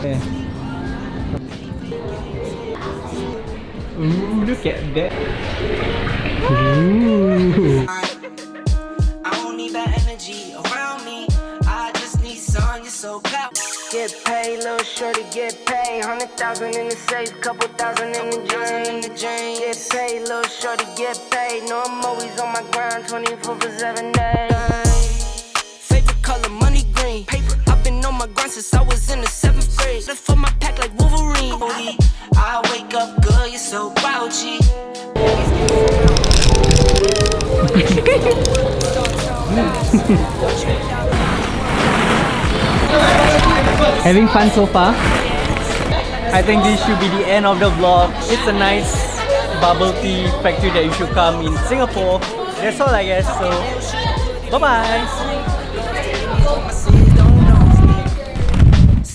Yeah. Ooh, look at that. Ooh. I don't need that energy around me. I just need sun, you're so cloud. Get paid, little shorty, get paid. 100,000 in the safe, couple thousand in the drain. Get paid, little shorty, get paid. No, I'm always on my grind, 24 for 7 days. Favorite color, money green. Paper, I've been on my grind since I was in the 7th grade. Lift for my pack like Wolverine. I wake up good, you're so grouchy. Having fun so far? I think this should be the end of the vlog. It's a nice bubble tea factory that you should come in Singapore. That's all I guess. So, bye bye.